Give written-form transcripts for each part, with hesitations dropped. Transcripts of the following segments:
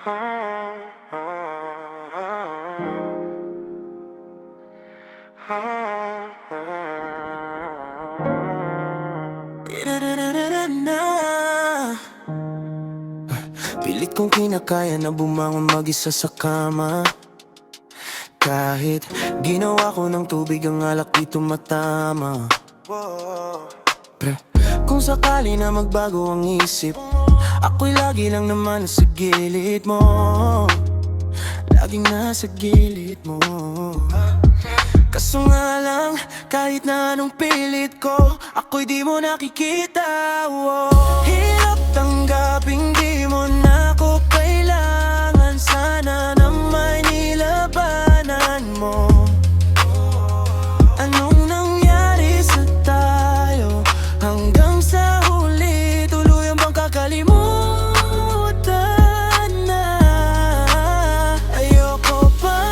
Pilit kong kinakaya na bumangon mag-isa sa kama. Kahit ginawa ko ng tubig ang alak di tumatama. Pre, kung sakali na magbago ang isip, ako'y lagi lang naman sa gilid mo. Laging nasa gilid mo. Kaso nga lang, kahit na anong pilit ko, ako'y di mo nakikita. Hirap tanggaping di mo na ako kailangan. Sana na may nilabanan mo. Anong nangyari sa tayo? Hanggang sa huli, tuluyan bang kakalimutan na? Ayoko pa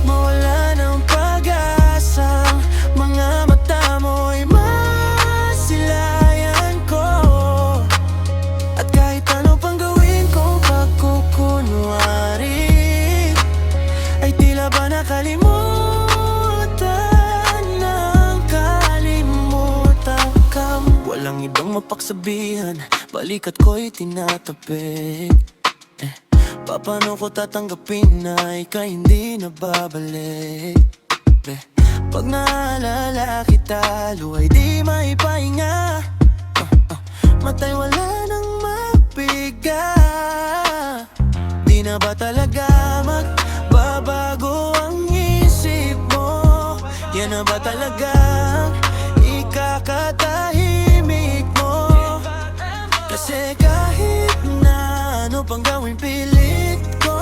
mawala ng pag-asa. Mga mata mo'y masilayan ko. At kahit ano pang gawin kong pagkukunwari, ay tila ba nakalimutan ng kalimutan ka. Walang ibang mapagsabihan, balikat ko'y tinatapik. Paano ko tatanggapin na ika'y hindi na babalik? Pag naalala kita, luwa'y di maipahinga. Mata'y wala nang mapiga. Di na ba talaga magbabago ang isip mo? Yan na ba talagang ikakatahimik mo? Kasi kahit na ano pang gawin pilit ko,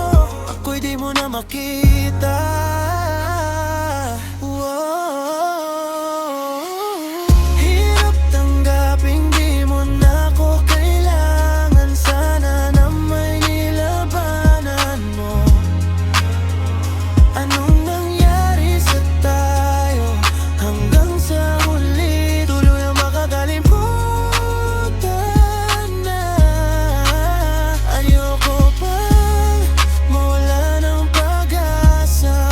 ako'y di mo na makita. Hirap tanggaping di mo na ako kailangan. Sana na may nilabanan mo. Anong nangyari sa tayo? Hanggang sa huli, tuluyang makakalimutan na. Ayoko pang mawala ng pag-asa.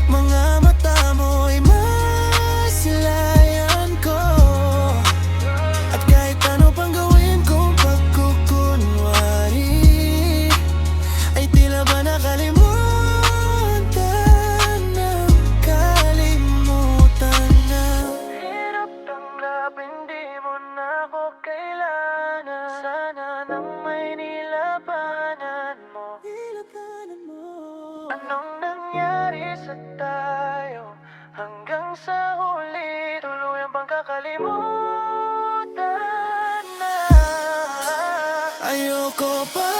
Mga mata mo'y masilayan ko. At kahit ano pang gawin kong pagkukunwari, ay tila ba nakalimutan ng kalimutan na. Hirap tanggapin di mo na ako kailangan. Sana nang may nilabanan mo. Anong nangyari sa tayo? Hanggang sa huli, tuluyan bang kakalimutan na? Ayoko pa